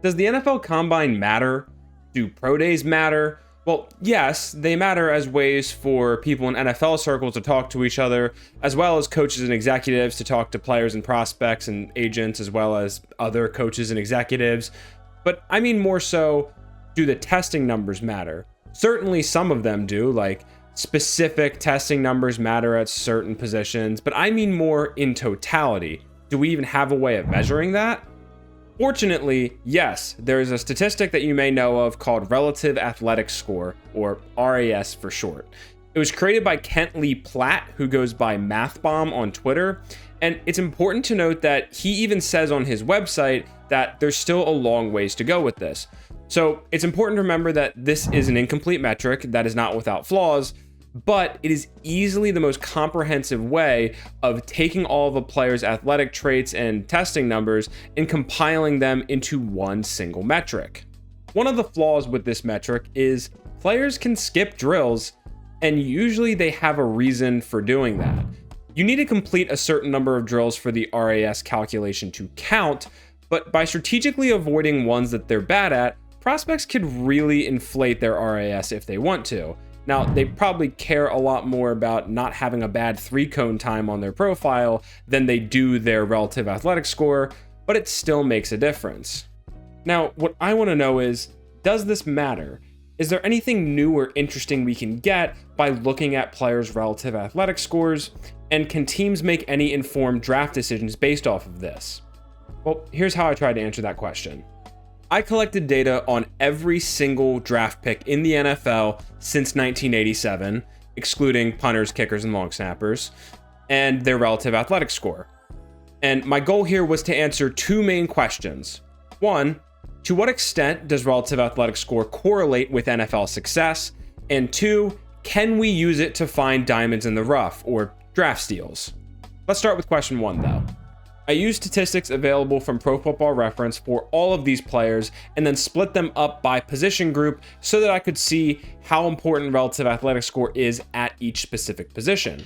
Does the NFL Combine matter? Do pro days matter? Well, yes, they matter as ways for people in NFL circles to talk to each other, as well as coaches and executives to talk to players and prospects and agents, as well as other coaches and executives. But I mean more so, do the testing numbers matter? Certainly some of them do, like specific testing numbers matter at certain positions, but I mean more in totality. Do we even have a way of measuring that? Fortunately, yes, there's a statistic that you may know of called Relative Athletic Score, or RAS for short. It was created by Kent Lee Platt, who goes by MathBomb on Twitter, and it's important to note that he even says on his website that there's still a long ways to go with this. So it's important to remember that this is an incomplete metric that is not without flaws, but it is easily the most comprehensive way of taking all of a player's athletic traits and testing numbers and compiling them into one single metric. One of the flaws with this metric is players can skip drills, and usually they have a reason for doing that. You need to complete a certain number of drills for the RAS calculation to count, but by strategically avoiding ones that they're bad at, prospects could really inflate their RAS if they want to. Now, they probably care a lot more about not having a bad 3-cone time on their profile than they do their relative athletic score, but it still makes a difference. Now, what I want to know is, does this matter? Is there anything new or interesting we can get by looking at players' relative athletic scores? And can teams make any informed draft decisions based off of this? Well, here's how I tried to answer that question. I collected data on every single draft pick in the NFL since 1987, excluding punters, kickers, and long snappers, and their relative athletic score. And my goal here was to answer two main questions. One, to what extent does relative athletic score correlate with NFL success? And two, can we use it to find diamonds in the rough, or draft steals? Let's start with question one, though. I used statistics available from Pro Football Reference for all of these players and then split them up by position group so that I could see how important relative athletic score is at each specific position.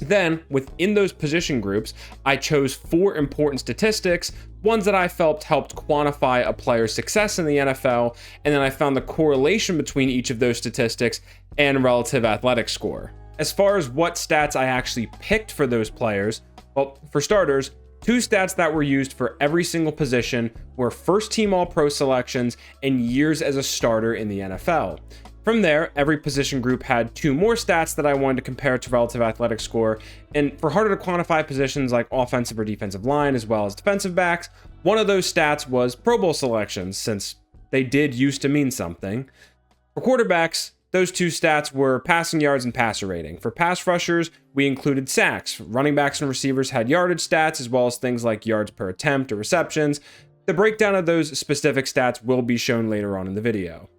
Then, within those position groups, I chose 4 important statistics, ones that I felt helped quantify a player's success in the NFL, and then I found the correlation between each of those statistics and relative athletic score. As far as what stats I actually picked for those players, well, for starters, 2 stats that were used for every single position were first-team All-Pro selections and years as a starter in the NFL. From there, every position group had 2 more stats that I wanted to compare to relative athletic score, and for harder to quantify positions like offensive or defensive line as well as defensive backs, one of those stats was Pro Bowl selections, since they did used to mean something. For quarterbacks, those 2 stats were passing yards and passer rating. For pass rushers, we included sacks. Running backs and receivers had yardage stats, as well as things like yards per attempt or receptions. The breakdown of those specific stats will be shown later on in the video.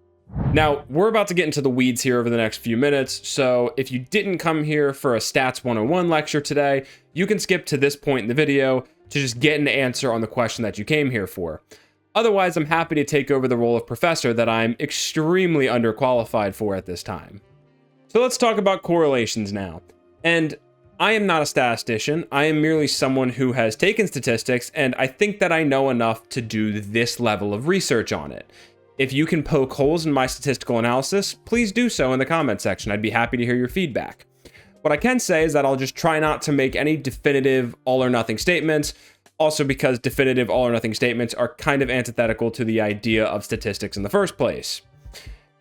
Now, we're about to get into the weeds here over the next few minutes, so if you didn't come here for a Stats 101 lecture today, you can skip to this point in the video to just get an answer on the question that you came here for. Otherwise, I'm happy to take over the role of professor that I'm extremely underqualified for at this time. So let's talk about correlations now. And I am not a statistician. I am merely someone who has taken statistics, and I think that I know enough to do this level of research on it. If you can poke holes in my statistical analysis, please do so in the comment section. I'd be happy to hear your feedback. What I can say is that I'll just try not to make any definitive all or nothing statements, also because definitive all or nothing statements are kind of antithetical to the idea of statistics in the first place.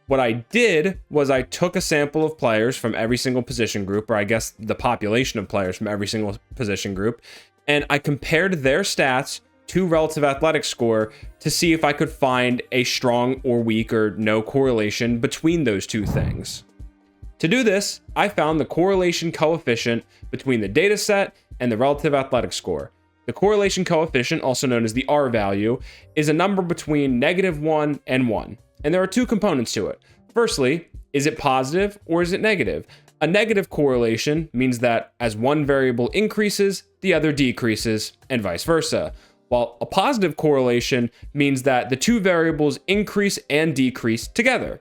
What I did was I took a sample of players from every single position group, or I guess the population of players from every single position group, and I compared their stats to relative athletic score to see if I could find a strong or weak or no correlation between those two things. To do this, I found the correlation coefficient between the data set and the relative athletic score. The correlation coefficient, also known as the R value, is a number between -1 and 1. And there are 2 components to it. Firstly, is it positive or is it negative? A negative correlation means that as one variable increases, the other decreases, and vice versa. While a positive correlation means that the 2 variables increase and decrease together.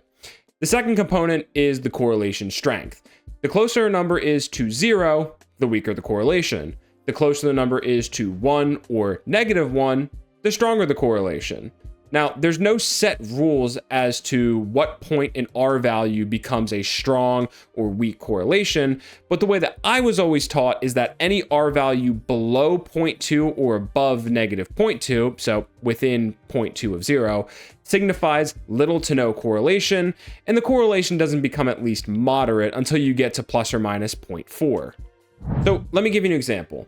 The second component is the correlation strength. The closer a number is to 0, the weaker the correlation. The closer the number is to 1 or -1, the stronger the correlation. Now, there's no set rules as to what point an R value becomes a strong or weak correlation, but the way that I was always taught is that any R value below 0.2 or above -0.2, so within 0.2 of 0, signifies little to no correlation, and the correlation doesn't become at least moderate until you get to plus or minus 0.4. So let me give you an example.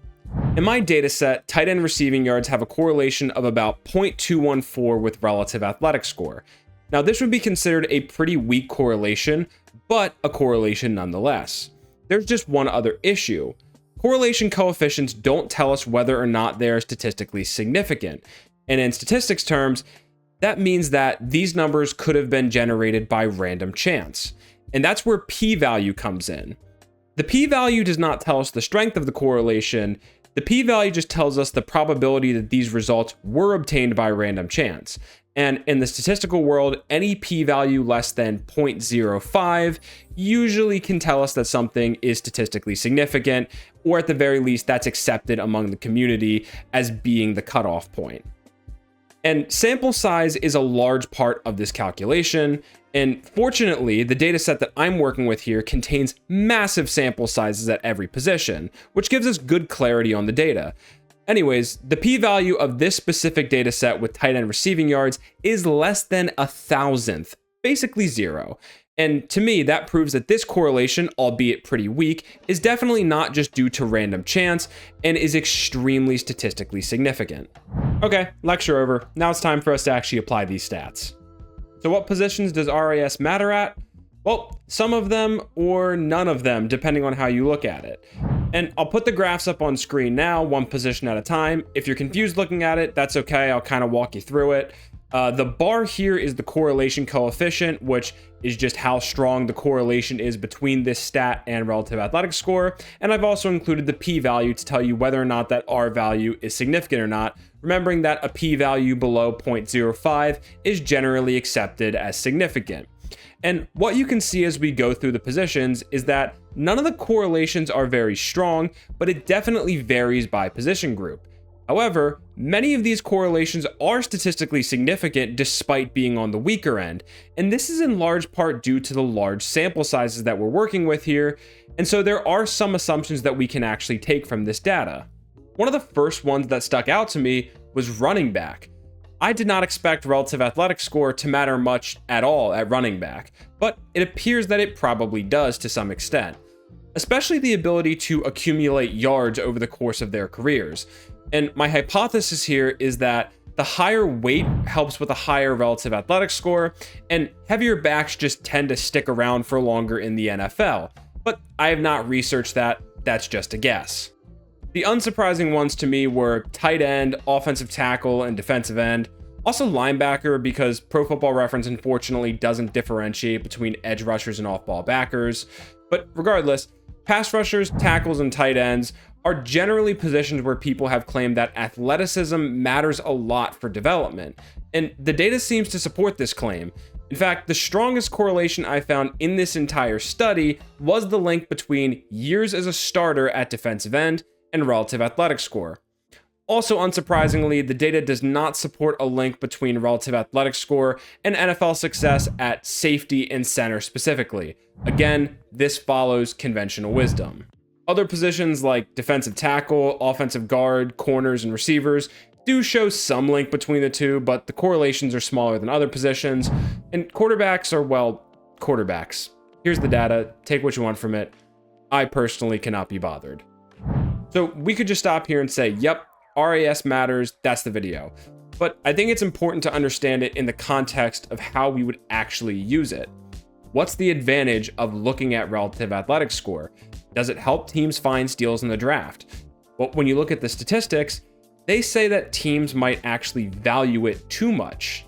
In my data set, tight end receiving yards have a correlation of about 0.214 with relative athletic score. Now, this would be considered a pretty weak correlation, but a correlation nonetheless. There's just one other issue. Correlation coefficients don't tell us whether or not they're statistically significant. And in statistics terms, that means that these numbers could have been generated by random chance. And that's where p-value comes in. The p-value does not tell us the strength of the correlation. The p-value just tells us the probability that these results were obtained by random chance. And in the statistical world, any p-value less than 0.05 usually can tell us that something is statistically significant, or at the very least, that's accepted among the community as being the cutoff point. And sample size is a large part of this calculation. And fortunately, the data set that I'm working with here contains massive sample sizes at every position, which gives us good clarity on the data. Anyways, the p-value of this specific data set with tight end receiving yards is less than 1,000th, basically 0. And to me, that proves that this correlation, albeit pretty weak, is definitely not just due to random chance and is extremely statistically significant. Okay, lecture over. Now it's time for us to actually apply these stats. So what positions does RAS matter at? Well, some of them or none of them, depending on how you look at it. And I'll put the graphs up on screen now, one position at a time. If you're confused looking at it, that's okay. I'll kind of walk you through it. The bar here is the correlation coefficient, which is just how strong the correlation is between this stat and relative athletic score. And I've also included the p-value to tell you whether or not that R value is significant or not, remembering that a p-value below 0.05 is generally accepted as significant. And what you can see as we go through the positions is that none of the correlations are very strong, but it definitely varies by position group. However, many of these correlations are statistically significant despite being on the weaker end, and this is in large part due to the large sample sizes that we're working with here, and so there are some assumptions that we can actually take from this data. One of the first ones that stuck out to me was running back. I did not expect relative athletic score to matter much at all at running back, but it appears that it probably does to some extent, especially the ability to accumulate yards over the course of their careers. And my hypothesis here is that the higher weight helps with a higher relative athletic score, and heavier backs just tend to stick around for longer in the NFL. But I have not researched that, that's just a guess. The unsurprising ones to me were tight end, offensive tackle, and defensive end. Also linebacker, because Pro Football Reference unfortunately doesn't differentiate between edge rushers and off-ball backers. But regardless, pass rushers, tackles, and tight ends are generally positions where people have claimed that athleticism matters a lot for development, and the data seems to support this claim. In fact, the strongest correlation I found in this entire study was the link between years as a starter at defensive end and relative athletic score. Also, unsurprisingly, the data does not support a link between relative athletic score and NFL success at safety and center specifically. Again, this follows conventional wisdom. Other positions like defensive tackle, offensive guard, corners, and receivers do show some link between the two, but the correlations are smaller than other positions. And quarterbacks are, well, quarterbacks. Here's the data. Take what you want from it. I personally cannot be bothered. So we could just stop here and say, yep, RAS matters. That's the video. But I think it's important to understand it in the context of how we would actually use it. What's the advantage of looking at relative athletic score? Does it help teams find steals in the draft? Well, when you look at the statistics, they say that teams might actually value it too much.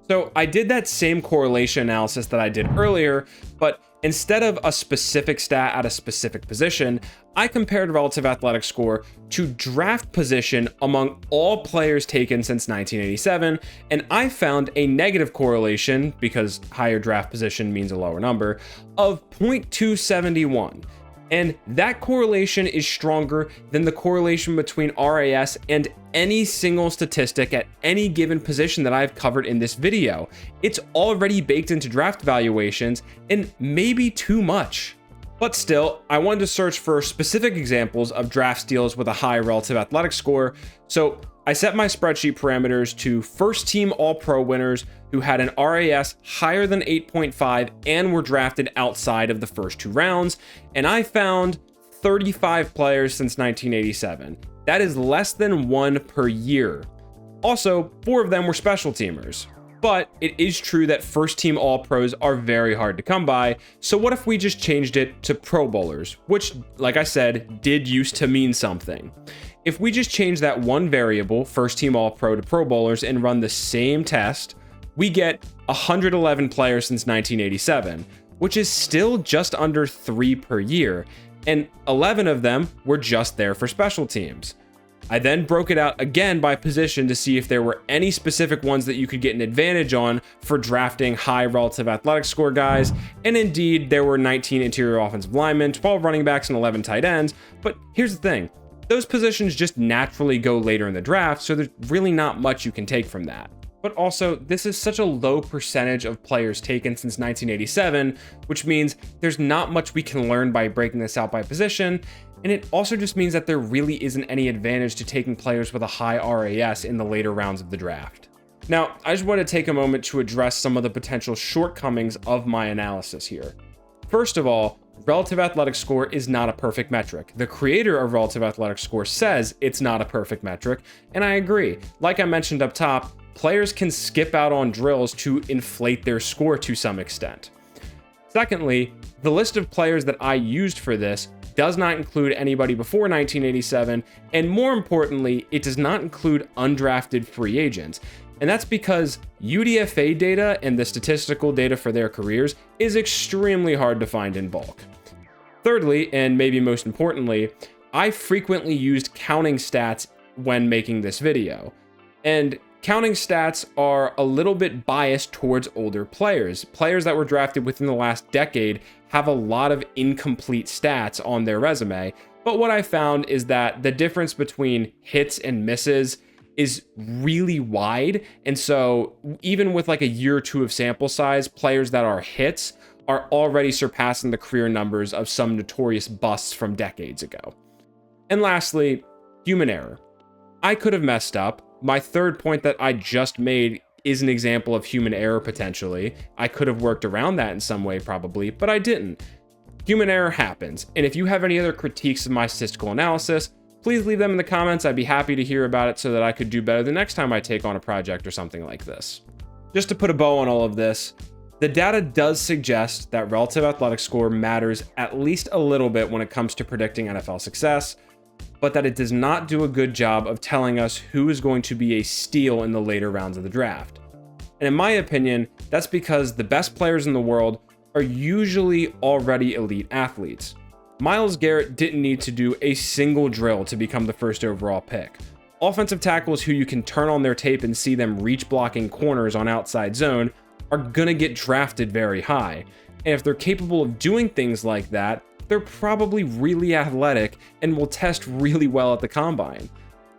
So I did that same correlation analysis that I did earlier, but instead of a specific stat at a specific position, I compared relative athletic score to draft position among all players taken since 1987, and I found a negative correlation, because higher draft position means a lower number, of 0.271. And that correlation is stronger than the correlation between RAS and any single statistic at any given position that I've covered in this video. It's already baked into draft valuations, and maybe too much. But still, I wanted to search for specific examples of draft steals with a high relative athletic score, so I set my spreadsheet parameters to first team All-Pro winners who had an RAS higher than 8.5 and were drafted outside of the first 2 rounds, and I found 35 players since 1987. That is less than 1 per year. Also, 4 of them were special teamers. But it is true that first team All-Pros are very hard to come by, so what if we just changed it to Pro Bowlers, which, like I said, did used to mean something. If we just change that one variable, first team All-Pro to Pro Bowlers, and run the same test, we get 111 players since 1987, which is still just under 3 per year, and 11 of them were just there for special teams. I then broke it out again by position to see if there were any specific ones that you could get an advantage on for drafting high relative athletic score guys, and indeed there were 19 interior offensive linemen, 12 running backs, and 11 tight ends. But here's the thing, those positions just naturally go later in the draft, so there's really not much you can take from that. But also, this is such a low percentage of players taken since 1987, which means there's not much we can learn by breaking this out by position, and it also just means that there really isn't any advantage to taking players with a high RAS in the later rounds of the draft. Now, I just want to take a moment to address some of the potential shortcomings of my analysis here. First of all, relative athletic score is not a perfect metric. The creator of relative athletic score says it's not a perfect metric, and I agree. Like I mentioned up top, players can skip out on drills to inflate their score to some extent. Secondly, the list of players that I used for this does not include anybody before 1987, and more importantly, it does not include undrafted free agents. And that's because UDFA data and the statistical data for their careers is extremely hard to find in bulk. Thirdly, and maybe most importantly, I frequently used counting stats when making this video. And counting stats are a little bit biased towards older players. Players that were drafted within the last decade have a lot of incomplete stats on their resume. But what I found is that the difference between hits and misses is really wide. And so even with like a year or two of sample size, players that are hits are already surpassing the career numbers of some notorious busts from decades ago. And lastly, human error. I could have messed up. My third point that I just made is an example of human error potentially. I could have worked around that in some way probably, but I didn't. Human error happens, and if you have any other critiques of my statistical analysis, please leave them in the comments. I'd be happy to hear about it so that I could do better the next time I take on a project or something like this. Just to put a bow on all of this, the data does suggest that relative athletic score matters at least a little bit when it comes to predicting NFL success, but that it does not do a good job of telling us who is going to be a steal in the later rounds of the draft. And in my opinion, that's because the best players in the world are usually already elite athletes. Myles Garrett didn't need to do a single drill to become the first overall pick. Offensive tackles who you can turn on their tape and see them reach blocking corners on outside zone are gonna get drafted very high. And if they're capable of doing things like that, they're probably really athletic and will test really well at the combine.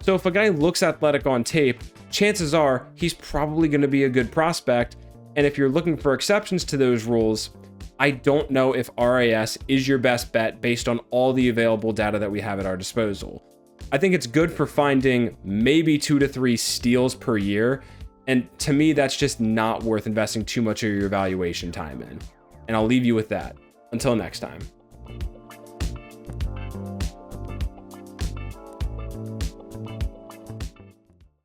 So if a guy looks athletic on tape, chances are he's probably going to be a good prospect. And if you're looking for exceptions to those rules, I don't know if RAS is your best bet based on all the available data that we have at our disposal. I think it's good for finding maybe 2 to 3 steals per year. And to me, that's just not worth investing too much of your evaluation time in. And I'll leave you with that. Until next time.